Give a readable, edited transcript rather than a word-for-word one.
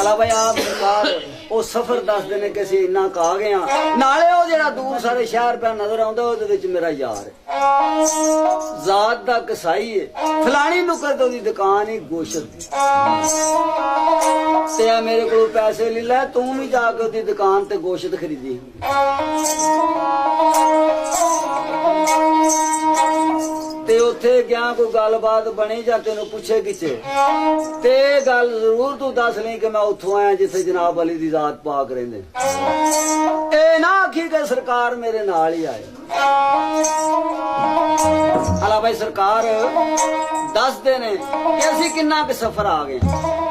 आला भाई आप सरकार वो सफर दसदे ने कि असीं इन्ना क आ गए हां नाले ओ जेड़ा दूर सारे शहर पे नजर आउंदा ओदे विच मेरा यार है जात दा कसाई है फलानी नुकर ते ओदी दुकान ही गोश्त दी ते मेरे को पैसे ले लै तू भी जाके ओदी दुकान ते गोश्त खरीदी ते उत्थे क्या कोई गलबात बनी जां तेनू पुछे किसे ते गल जरूर तू दस ली कि मैं उत्थों आया जिथे जनाब अली दी जात पाक रहिंदे ए ना आखी कि सरकार मेरे नाल ही आए आला भाई सरकार दस दे ने कि असीं किन्ना क सफर आ गए